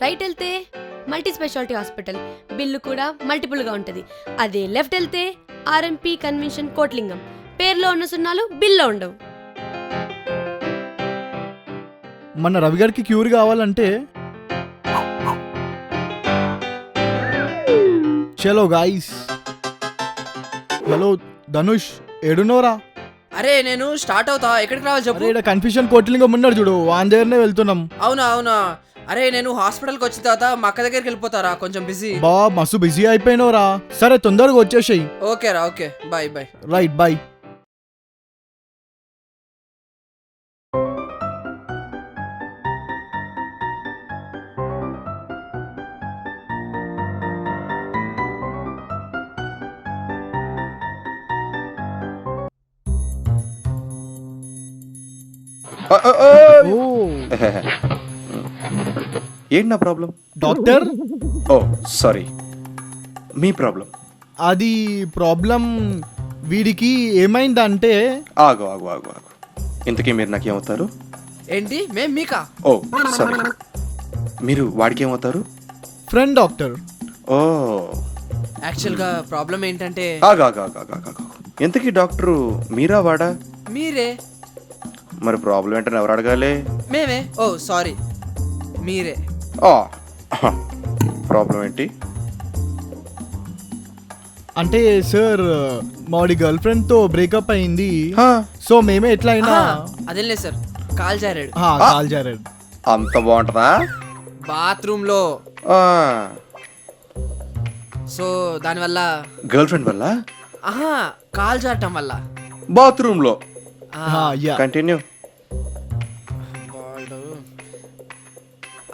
Right వెళ్తే multi speciality hospital, bill కూడా మల్టిపుల్గా ఉంటుంది. అదే లెఫ్ట్ వెళ్తే ఆర్ఎంపీ కన్వెన్షన్ కోట్లింగం, పేర్లో ఉన్న సున్నాలు బిల్లో ఉండవు. మన రవి గారికి క్యూర్ కావాలంటే చలో గాయ్స్. హలో ధనుష్, ఏడునోరా? అరే నేను స్టార్ట్ అవుతా, ఎక్కడికి రావాలి చెప్పు. ఇక్కడ కన్ఫ్యూషన్ కోట్లింగం ఉన్నాడు చూడు, వాన్ దగ్గరనే వెళ్తున్నాం. అవునా అవునా. అరే నేను హాస్పిటల్కి వచ్చిన తర్వాత మా అక్క దగ్గరికి వెళ్ళిపోతారా, కొంచెం బిజీ. బా మస్తు బిజీ అయిపోయినోరా. సరే తొందరగా వచ్చేసాయి. ఓకే రా, okay bye bye. Right bye. ఏంటి నా ప్రాబ్లం? డాక్టర్, ఓ సారీ, మీ ప్రాబ్లం. అది ప్రాబ్లం వీడికి ఏమైందంటే ఆగు ఆగు ఆగు ఆగు, ఇంతకీ మీరు నాకేమవుతారు? ఏంటి మేం మీకా? ఓ సారీ, మీరు వాడికి ఏమవుతారు? Friend doctor. ఓ యాక్చువల్గా ప్రాబ్లం ఏంటంటే ఆగు ఆగు ఆగు ఆగు ఆగు, ఇంతకీ డాక్టరు మీరా వాడా? మీరే. మరి ప్రాబ్లం ఏంటని ఎవరు అడగాలి? మేమే. ఓ సారీ, మీరే. ఓ ప్రాబ్లం ఏంటి? అంటే సార్ మాడి గర్ల్ ఫ్రెండ్ తో బ్రేకప్ అయింది. హా, సో మేమే ఎట్లా అయినా అదేలే సార్, కాల్ జారాడు కాల్ జారాడు. అంత బాగుంటుందా? బాత్రూమ్ లో. సో దానివల్ల గర్ల్ ఫ్రెండ్ వల్ల ఆహా కాల్ జారటం వల్ల. బాత్రూమ్ లో. యా. కంటిన్యూ.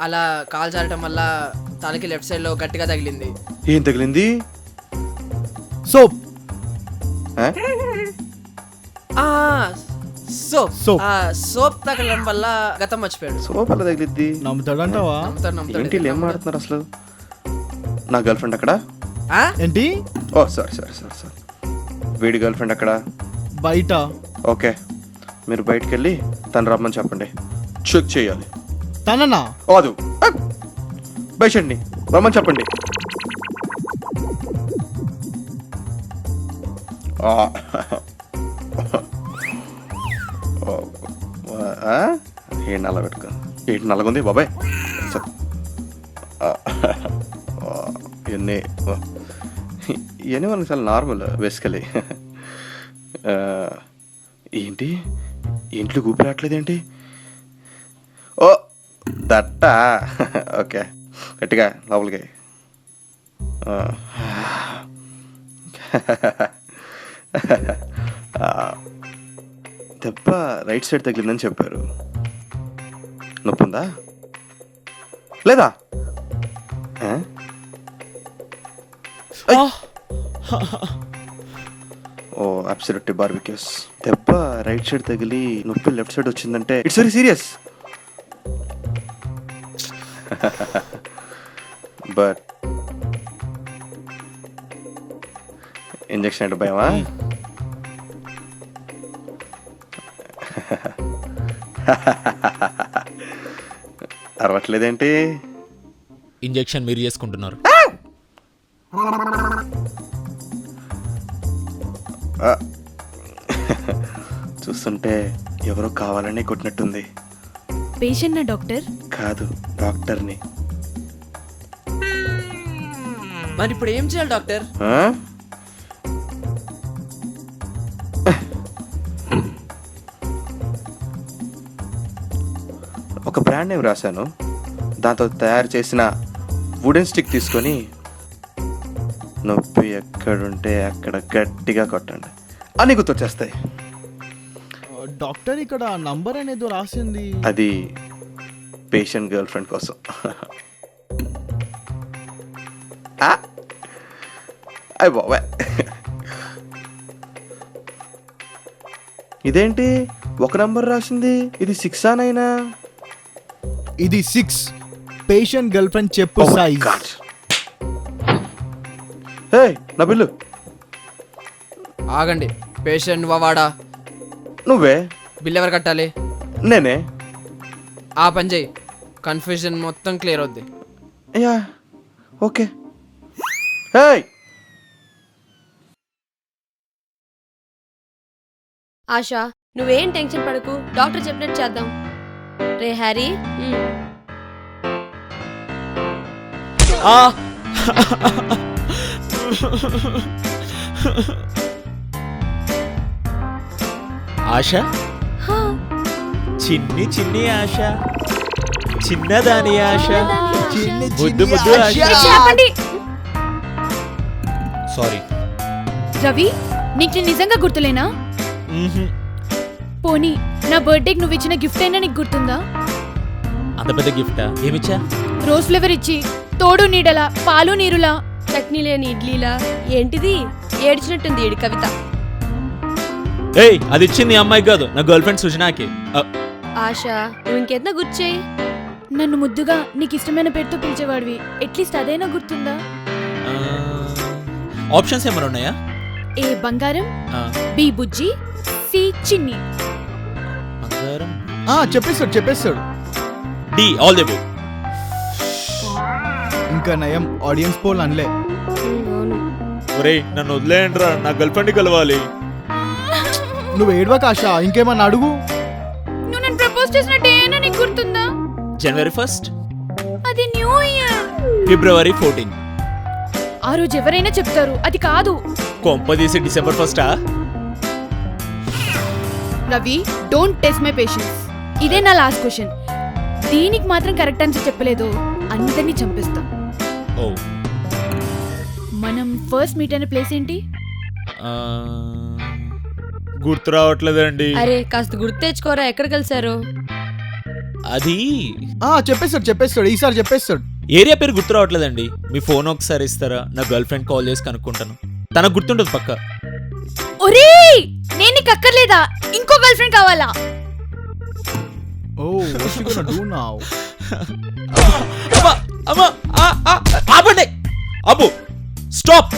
అలా కాల్ జారటం వల్ల తలకి లెఫ్ట్ సైడ్ లో గట్టిగా తగిలింది. ఏం తగిలింది? సోప్. సోప్. Soap. సోప్ తగలడం వల్ల గతం మర్చిపోయాడు. సోప్ అలా తగిలిద్ది. నమ్ముతాడంటావా? ఏంటి వీళ్ళు ఏం మాడుతున్నారు అసలు? నా గర్ల్ ఫ్రెండ్ అక్కడ. ఏంటి? ఓ సారీ సారీ సారీ సారీ, వీడి గర్ల్ ఫ్రెండ్ అక్కడ. బయట. ఓకే, మీరు బయటికి వెళ్ళి తను రమ్మని చెప్పండి, చెక్ చేయాలి. తననా? ఓదు బయటండి, రమ్మని చెప్పండి. ఏంటి నల్ల పెట్టుకో, ఏంటి నల్లగుంది బాబాయ్? ఇవన్నీ ఇవన్నీ మనకి చాలా నార్మల్ బేసికలీ. ఏంటి ఇంట్లో ఊపిరాట్లేదు ఏంటి? ఓ దట్టా. ఓకే, గట్టిగా లోపలికి. దెబ్బ రైట్ సైడ్ తగిలిందని చెప్పారు. నొప్పి ఉందా లేదా? ఓ అబ్సల్యూట్లీ బార్బిక్యూస్. దెబ్బ రైట్ సైడ్ తగిలి నొప్పి లెఫ్ట్ సైడ్ వచ్చిందంటే it's very serious. But injection అంటే భయమా? అరవట్లేదేంటి? ఇంజెక్షన్ మీరు చేసుకుంటున్నారు. చూస్తుంటే ఎవరో కావాలని కొట్టినట్టుంది. పేషెంట్ నా డాక్టర్? కాదు, డాక్టర్ని. మరి ఇప్పుడు ఏం చేయాలి డాక్టర్? ఒక బ్రాండ్ నేమ్ రాశాను, దాంతో తయారు చేసిన వుడెన్ స్టిక్ తీసుకొని నొప్పి ఎక్కడుంటే అక్కడ గట్టిగా కొట్టండి, అని గుర్తొచ్చేస్తాయి. డాక్టర్ ఇక్కడ నంబర్ అనేది రాసింది. అది పేషెంట్ గర్ల్ ఫ్రెండ్ కోసం. అయ్య బాబాయ్, ఇదేంటి ఒక నంబర్ రాసింది? ఇది 6 9? ఇది 6. పేషెంట్ గర్ల్ ఫ్రెండ్ చెప్పు సైజ్. హే నా బిల్లు. ఆగండి, పేషెంట్ వాడా? నువ్వే. బిల్ ఎవరు కట్టాలి? నేనే. ఆ పని చేయి, కన్ఫ్యూజన్ మొత్తం క్లియర్ అవుద్ది. Yeah okay. హే ఆశా, నువ్వేం టెన్షన్ పడకు, డాక్టర్ చెప్పినట్టు చేద్దాం. రే హ్యారీ, ఆశ, చిన్ని చిన్ని ఆశ, చిన్నదాని ఆశ, ముద్దు ముద్దు ఆశ. సారీ. రవి, నీకు నేను నిజంగా గుర్తులేనా? పోనీ నా బర్త్డేకి నువ్వు ఇచ్చిన గిఫ్ట్ అయినా నీకు గుర్తుందా? అంత పెద్ద గిఫ్టా? ఏమిచ్చా? రోజ్ ఫ్లేవర్ ఇచ్చి తోడు నీడలా పాలు నీరులా. చట్నీ లేని ఇడ్లీలా. ఏంటిది? ఏడ్చినట్టుంది ఈడి కవిత. ఏయ్, అది ఇచ్చింది అమ్మాయి కాదు, నా గర్ల్ ఫ్రెండ్ సుజనాకి. ఆశా, నువ్వు ఇంకేదైనా గుర్చేయి. నన్ను ముద్దుగా నీకు ఇష్టమైన పేరుతో పిలిచేవాడివి, అట్లీస్ట్ అదైనా గుర్తుందా? ఆప్షన్స్ ఏమైనా ఉన్నాయా? ఏ బంగారం, బి బుజ్జి, సి చిన్ని. బంగారం, చెప్పేస్తాడు. D all the above. ఇంకా నయం ఆడియన్స్ పోల్ అనలే. అవును. ఒరేయ్, నన్ను వదిలేయండిరా, నా గర్ల్ ఫ్రెండ్ కలవాలి. నువ్వు ఏడవక ఆశ, ఇంకేమన్నా అడుగు. నువ్వు నన్ను ప్రపోజ్ చేసిన డే అయినా నీకు గుర్తుందా? January 1st, అది న్యూ ఇయర్. February 14. ఆ రోజు ఎవరైనా చెప్తారు, అది కాదు. కొంపదీసి December 1st. Ravi, don't test my patience. ఇదే నా లాస్ట్ క్వశ్చన్. దీనికి మాత్రం కరెక్ట్ ఆన్సర్ చెప్పలేదు, అందరినీ చంపేస్తాం. ఓ, మనం ఫస్ట్ మీట్ అయిన ప్లేస్ ఏంటి? గుర్తు రావట్లేదండి. అరే కాస్త గుర్తు తెచ్చుకోరా, ఎక్కడ కలిసారు? అది చెప్పేస్తాడు ఈసారి చెప్పేస్తాడు. ఏరియా పేరు గుర్తు రావట్లేదండి. మీ ఫోన్ ఒకసారి ఇస్తారా? నా గర్ల్ ఫ్రెండ్ కాల్ చేసి కనుక్కుంటాను. తనకు గుర్తుండదు పక్క. ఒరేయ్, నేను నీకు అక్కర్లేదా? ఇంకో గర్ల్ ఫ్రెండ్ కావాలా? ఆపండి, అబ్బు, స్టాప్.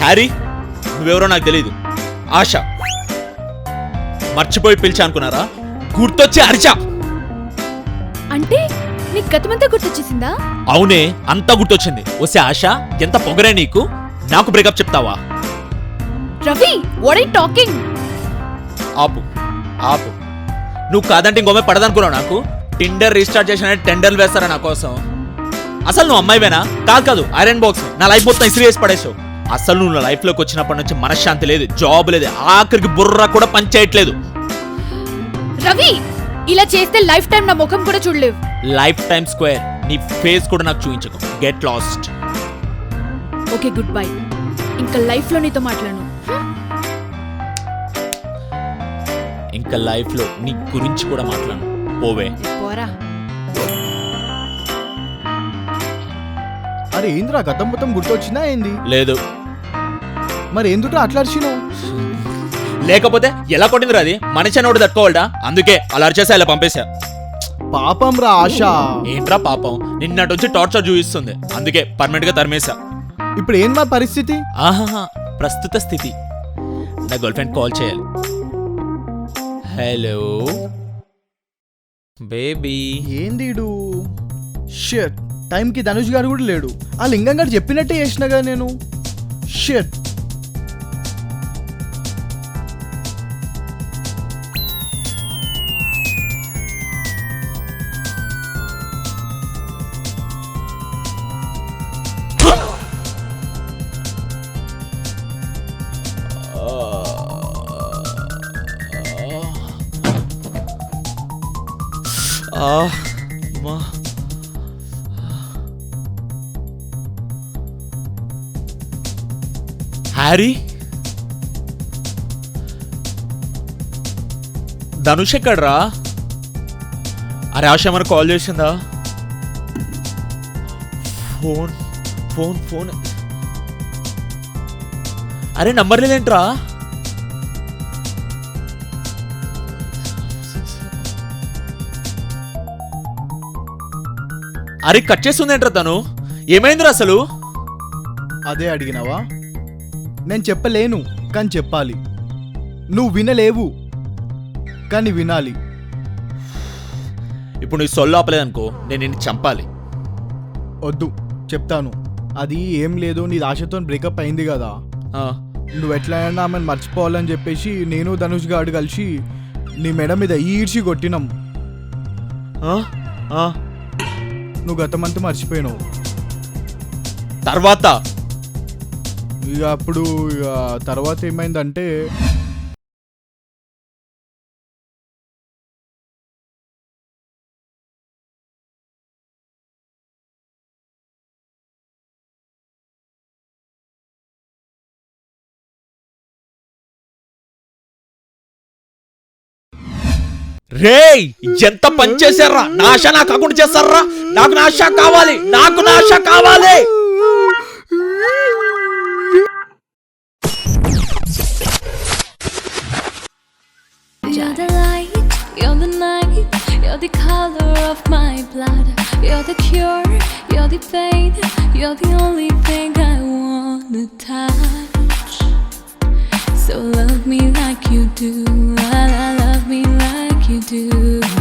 హ్యారీ, నువ్వెవరో నాకు తెలీదు. ఆశ, మర్చిపోయి పిలిచా అనుకున్నారా? గుర్తొచ్చి అరిచా. అంటే నీకు గతమంతా గుర్తొచ్చేసిందా? అవునే, అంతా గుర్తొచ్చింది. వస్తే ఆశ, ఎంత పొగరే నీకు, నాకు బ్రేకప్ చెప్తావా? Ravi, what are you talking? ఆపు ఆపు, నువ్వు కాదంటే ఇంకోమే పడదనుకున్నావు. నాకు టిండర్ రీస్టార్ట్ చేసిన టెండర్లు వేస్తారా నా కోసం? అసలు నువ్వు అమ్మాయివేనా? కాదు, ఐరన్ బాక్స్. నా లైఫ్ మొత్తం ఇసిరి వేసి పడేసావు. అసలు నువ్వు నా లైఫ్ లోకి వచ్చినప్పటి నుంచి మనశ్శాంతి లేదు, జాబ్ లేదు, ఆఖరికి బుర్ర కూడా పనిచేయట్లేదు. రవి, ఇలా చేస్తే లైఫ్ టైం నా ముఖం కూడా చూడలేవు. లైఫ్ టైం స్క్వేర్, నీ ఫేస్ కూడా నాకు చూపించకు. Get lost. Okay, good bye. ఇంకా లైఫ్ లో నీతో మాట్లాడను. ఇంకా లైఫ్ లో నీ గురించి కూడా మాట్లాడను. పోవే. పోరా. అరే ఏంద్రా, గతం మొత్తం గుర్తొచ్చిందా ఏంది? లేదు. మరి ఎందుకు అట్లా అరిచినావు? లేకపోతే ఎలా కొట్టిందిరా అది? మనిషి నోడు తట్టుకోవాలడా? అందుకే అలా అరిచేసా, ఇలా పంపేశా. పాపం రా ఆశ. ఏంట్రా పాపం? నిన్నటి వచ్చి టార్చర్ చూపిస్తుంది, అందుకే పర్మనెంట్ గా తరిమేశా. ఇప్పుడు ఏం మా పరిస్థితి? ఆహాహా, ప్రస్తుత స్థితి, నా గర్ల్ ఫ్రెండ్ కాల్ చేయాలి. Hello baby. ఏంది షిట్, టైంకి ధనుష్ గారు కూడా లేడు. ఆ లింగం గారు చెప్పినట్టే చేసిన కదా నేను. షిట్. హ్యారీ, ధనుష్ ఎక్కడ్రా? అరే ఆశ ఏమైనా కాల్ చేసిందా? ఫోన్ ఫోన్ ఫోన్ అరే నంబర్ లేదేంట్రా? అరే కట్ చేస్తుందేంట్రా తను? ఏమైందిరా అసలు? అదే అడిగినావా? నేను చెప్పలేను కానీ చెప్పాలి. నువ్వు వినలేవు కానీ వినాలి. ఇప్పుడు నీ సొల్లు ఆపలేదనుకో నేను నిన్ను చంపాలి. వద్దు చెప్తాను. అది ఏం లేదు, నీ ఆశతో బ్రేకప్ అయింది కదా, ఆ, నువ్వు ఎట్లయినా ఆమెను మర్చిపోవాలని చెప్పేసి నేను ధనుష్ గాడు కలిసి నీ మెడ మీద ఈడ్చి కొట్టినాం. ఆ, ఆ. నువ్వు గతమంతా మర్చిపోయినావు. తర్వాత ఇక అప్పుడు ఇక తర్వాత ఏమైందంటే రేయ్ ఎంత పని చేశారా, నా ఆశ నాకు కాకుండా చేస్తారా, నాకు నా ఆశ కావాలి, నాకు నా ఆశ కావాలి. You're the light, you're the night, you're the color of my blood. You're the cure, you're the pain, you're the only thing I wanna touch. So love me like you do, love me like you do.